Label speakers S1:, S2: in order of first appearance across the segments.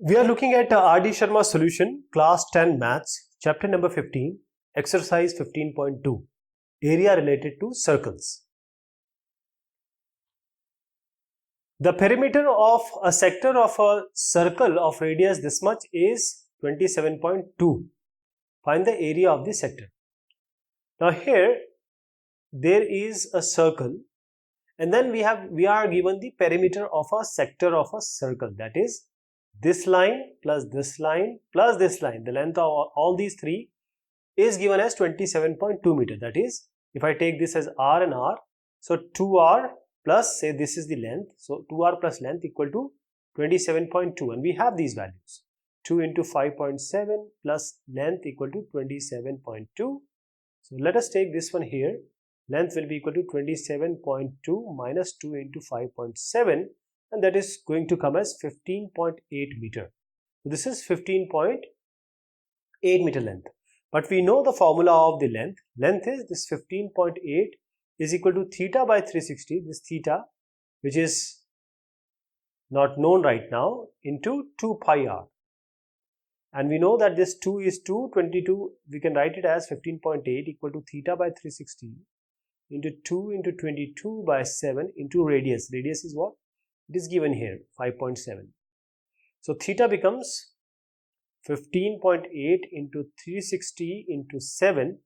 S1: We are looking at R.D. Sharma solution, class 10 maths, chapter number 15, exercise 15.2, area related to circles. The perimeter of a sector of a circle of radius this much is 27.2. Find the area of the sector. Now here there is a circle, and then we are given the perimeter of a sector of a circle, that is this line plus this line plus this line. The length of all these three is given as 27.2 meter. That is, if I take this as r and r, so 2r plus, say this is the length, so 2r plus length equal to 27.2, and we have these values. 2 into 5.7 plus length equal to 27.2. So let us take this one here. Length will be equal to 27.2 minus 2 into 5.7, and that is going to come as 15.8 meter. So this is 15.8 meter length. But we know the formula of the length. Length is this 15.8 is equal to theta by 360, this theta, which is not known right now, into 2 pi r. And we know that this 2 is 222, we can write it as 15.8 equal to theta by 360 into 2 into 22 by 7 into radius. Radius is what? It is given here, 5.7. So theta becomes 15.8 into 360 into 7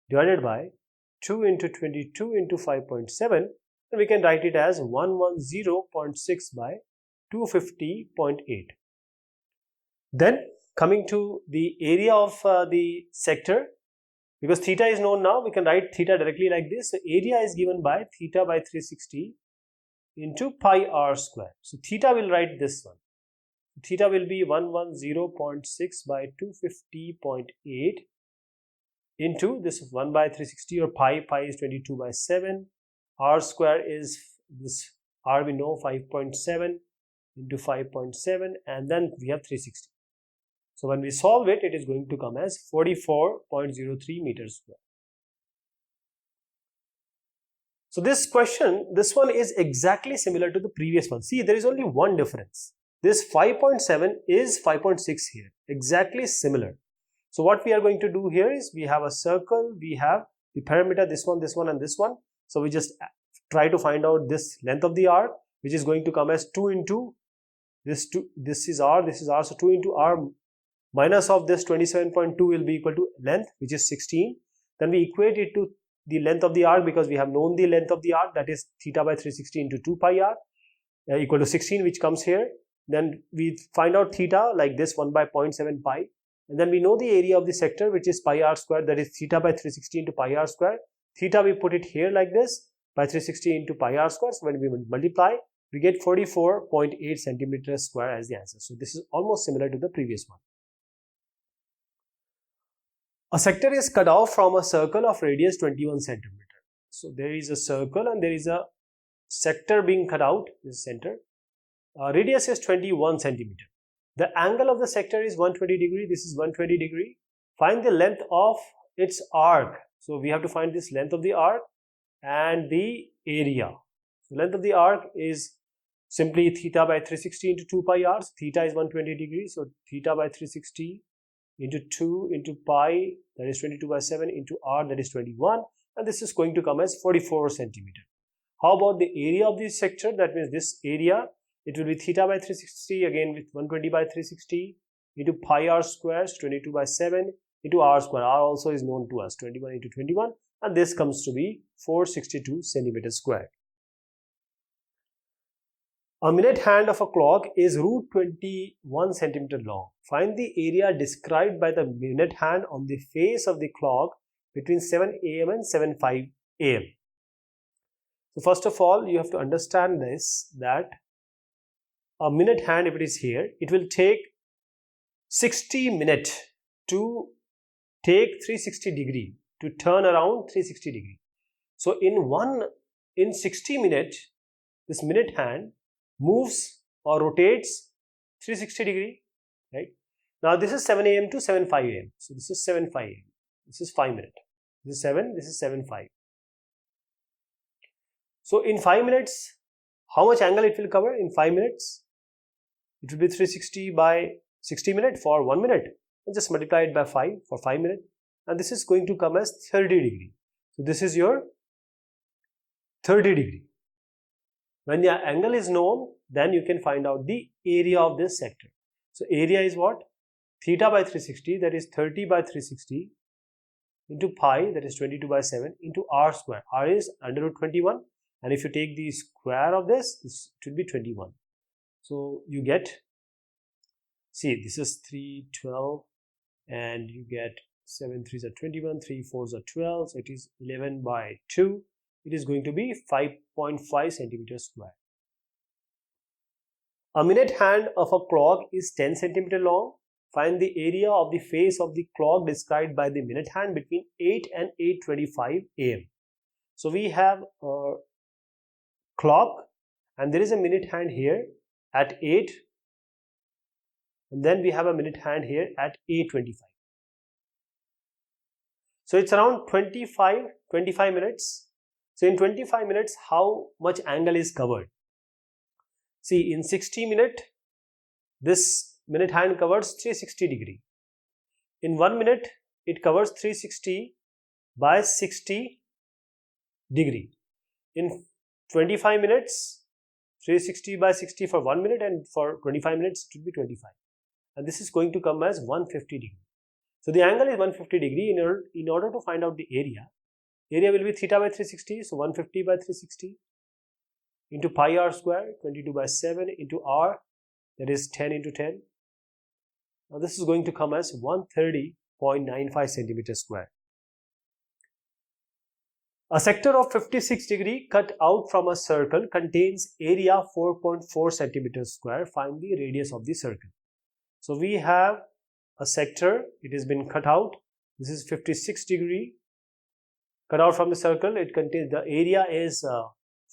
S1: divided by 2 into 22 into 5.7, and we can write it as 110.6 by 250.8. Then coming to the area of the sector, because theta is known now, we can write theta directly like this. So area is given by theta by 360 into pi r square. So theta will write this one. Theta will be 110.6 by 250.8 into this 1 by 360, or pi is 22 by 7. R square is this r, we know, 5.7 into 5.7, and then we have 360. So when we solve it, it is going to come as 44.03 meters square. So this question, this one is exactly similar to the previous one. See, there is only one difference. This 5.7 is 5.6 here, exactly similar. So what we are going to do here is, we have a circle, we have the perimeter, this one, and this one. So we just try to find out this length of the arc, which is going to come as 2 into this 2, this is r, so 2 into r minus of this 27.2 will be equal to length, which is 16. Then we equate it to the length of the arc, because we have known the length of the arc, that is theta by 360 into 2 pi r equal to 16, which comes here. Then we find out theta like this, 1 by 0.7 pi, and then we know the area of the sector, which is pi r square, that is theta by 360 into pi r square. Theta we put it here like this, by 360 into pi r square. So when we multiply, we get 44.8 centimeters square as the answer. So this is almost similar to the previous one. A sector is cut off from a circle of radius 21 centimeter. So there is a circle and there is a sector being cut out, this center. Radius is 21 centimeter. The angle of the sector is 120 degree. This is 120 degree. Find the length of its arc. So we have to find this length of the arc and the area. So length of the arc is simply theta by 360 into 2 pi r. So theta is 120 degrees. So theta by 360 into 2 into pi, that is 22 by 7, into r, that is 21, and this is going to come as 44 centimeter. How about the area of this sector? That means this area, it will be theta by 360, again with 120 by 360 into pi r squares, 22 by 7 into r square. R also is known to us, 21 into 21, and this comes to be 462 centimeters square. A minute hand of a clock is root 21 centimeter long. Find the area described by the minute hand on the face of the clock between 7 am and 7:05 am. So first of all, you have to understand this, that a minute hand, if it is here, it will take 60 minutes to take 360 degree, to turn around 360 degree. So in 60 minutes, this minute hand moves or rotates 360 degree, right? Now this is 7 am to 7:05 am. So this is 7:05 am. This is 5 minutes. This is 7, this is 7:05. So in 5 minutes, how much angle it will cover in 5 minutes? It will be 360 by 60 minutes for 1 minute, and just multiply it by 5 for 5 minutes, and this is going to come as 30 degree. So this is your 30 degree. When the angle is known, then you can find out the area of this sector. So area is what? Theta by 360, that is 30 by 360 into pi, that is 22 by 7 into r square. R is under root 21, and if you take the square of this should be 21. So you get, see, this is 3, 12, and you get 7 3s are 21, 3 4s are 12, so it is 11 by 2. It is going to be 5.5 centimeters square. A minute hand of a clock is 10 centimeter long. Find the area of the face of the clock described by the minute hand between 8 and 8:25 am. So we have a clock, and there is a minute hand here at 8, and then we have a minute hand here at 8:25. So it's around 25 minutes. So in 25 minutes, how much angle is covered? See, in 60 minutes, this minute hand covers 360 degree. In 1 minute, it covers 360 by 60 degree. In 25 minutes, 360 by 60 for 1 minute, and for 25 minutes it will be 25. And this is going to come as 150 degree. So the angle is 150 degree. In order to find out the area will be theta by 360. So 150 by 360 into pi r square, 22 by 7 into r, that is 10 into 10. Now this is going to come as 130.95 centimeters square. A sector of 56 degree cut out from a circle contains area 4.4 centimeters square. Find the radius of the circle. So we have a sector, it has been cut out. This is 56 degree cut out from the circle. It contains, the area is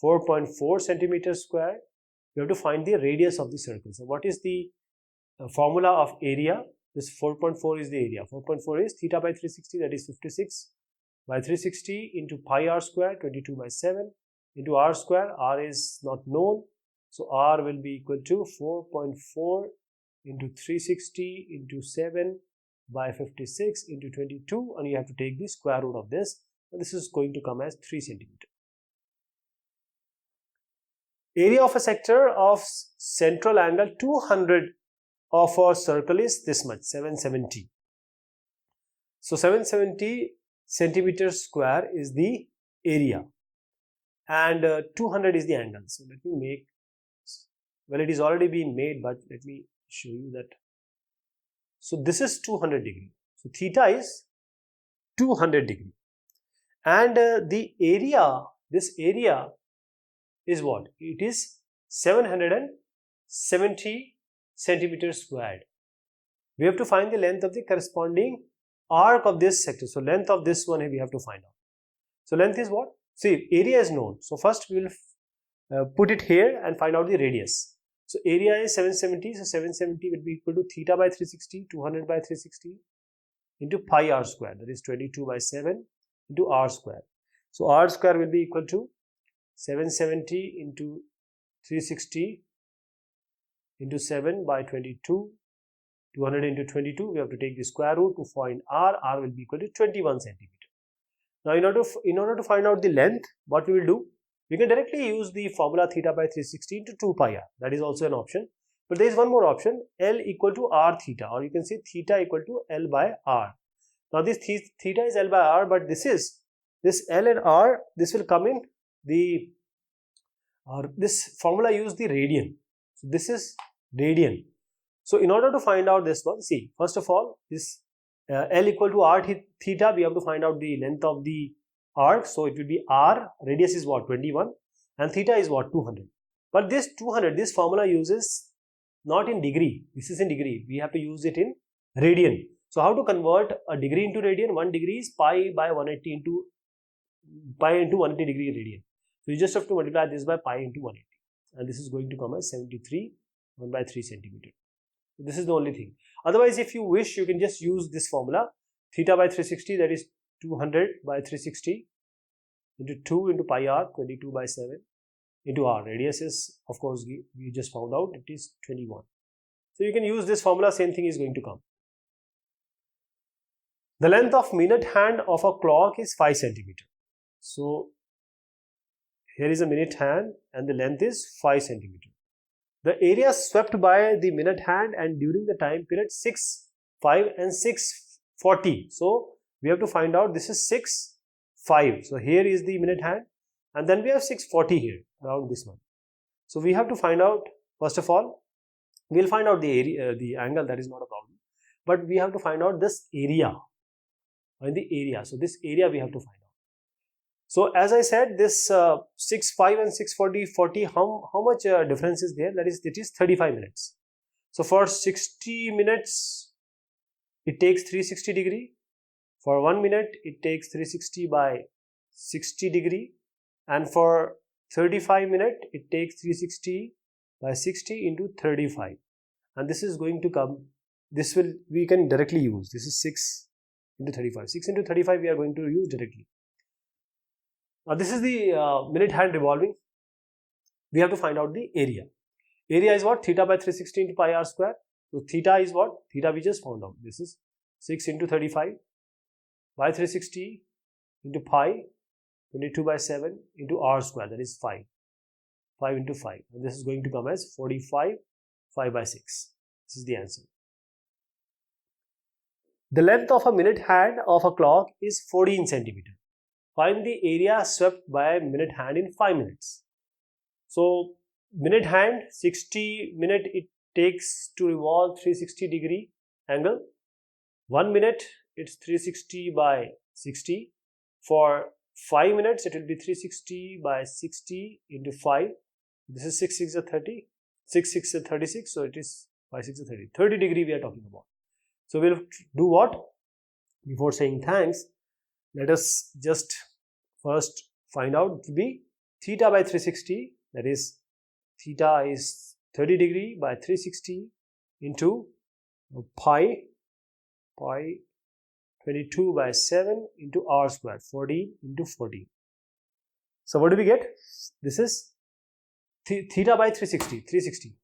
S1: 4.4 centimeters square. You have to find the radius of the circle. So what is the formula of area? This 4.4 is the area. 4.4 is theta by 360, that is 56 by 360 into pi r square, 22 by 7 into r square. R is not known, so r will be equal to 4.4 into 360 into 7 by 56 into 22, and you have to take the square root of this, and this is going to come as 3 centimeter. Area of a sector of central angle 200 of our circle is this much, 770. So 770 centimeters square is the area, and 200 is the angle. So let me make, well, it is already been made, but let me show you that. So this is 200 degree. So theta is 200 degree, and the area, this area is what? It is 770 centimeters squared. We have to find the length of the corresponding arc of this sector. So length of this one we have to find out. So length is what? See, area is known. So first we will put it here and find out the radius. So area is 770. So 770 will be equal to theta by 360, 200 by 360 into pi r square, that is 22 by 7 into r square. So r square will be equal to 770 into 360 into 7 by 22, 200 into 22, we have to take the square root to find r. R will be equal to 21 centimeter. Now in order to find out the length, what we will do, we can directly use the formula theta by 360 into 2 pi r. That is also an option. But there is one more option, L equal to r theta, or you can say theta equal to L by r. Now this theta is L by r, but this L and r, this will come in the, this formula use the radian. So this is radian. So in order to find out this one, see, first of all, this L equal to r theta, we have to find out the length of the arc. So it will be r, radius is what, 21, and theta is what, 200. But this 200, this formula uses not in degree, this is in degree, we have to use it in radian. So how to convert a degree into radian? 1 degree is pi by 180 into pi into 180 degree radian. So you just have to multiply this by pi into 180, and this is going to come as 73 1 by 3 centimeter. So this is the only thing. Otherwise, if you wish, you can just use this formula, theta by 360, that is 200 by 360 into 2 into pi r, 22 by 7 into r. Radius is, of course, we just found out, it is 21. So you can use this formula, same thing is going to come. The length of minute hand of a clock is 5 centimeter. So here is a minute hand and the length is 5 centimeter. The area swept by the minute hand and during the time period 6, 5 and 640. So we have to find out, this is 6, 5. So here is the minute hand and then we have 640 here around this one. So we have to find out, first of all, we will find out the area, the angle, that is not a problem. But we have to find out this area, and the area. So this area we have to find out. So as I said, this 6, 5 and 640, 40, how much difference is there? That is, it is 35 minutes. So for 60 minutes, it takes 360 degree. For 1 minute, it takes 360 by 60 degree. And for 35 minutes, it takes 360 by 60 into 35. And this is going to come, this will, we can directly use. This is 6 into 35. 6 into 35 we are going to use directly. Now this is the minute hand revolving. We have to find out the area. Area is what? Theta by 360 into pi r square. So theta is what? Theta we just found out. This is 6 into 35 by 360 into pi, 22 by 7 into r square, that is 5. 5 into 5. And this is going to come as 45, 5 by 6. This is the answer. The length of a minute hand of a clock is 14 centimeter. Find the area swept by a minute hand in 5 minutes. So minute hand, 60 minute it takes to revolve 360 degree angle. 1 minute it's 360 by 60. For 5 minutes it will be 360 by 60 into 5. This is 6 6 are 30. 6 6 are 36. So it is 5 6 are 30. 30 degree we are talking about. So we'll do what? Before saying thanks, let us just first find out, it will be theta by 360, that is theta is 30 degree by 360 into pi 22 by 7 into r square, 14 into 14. So what do we get? This is theta by 360,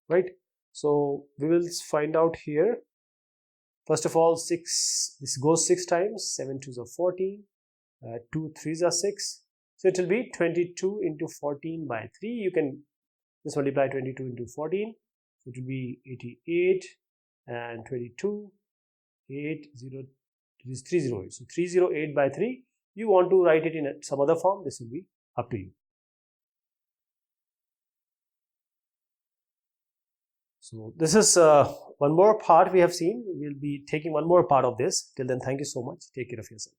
S1: right? So we will find out here. First of all, 6, this goes 6 times, 7 2s are 14, 2 3s are 6. So it will be 22 into 14 by 3. You can just multiply 22 into 14. So it will be 88 and 22, 8, 0, it is 308. So 308 by 3. You want to write it in some other form, this will be up to you. So this is one more part we have seen. We will be taking one more part of this. Till then, thank you so much. Take care of yourself.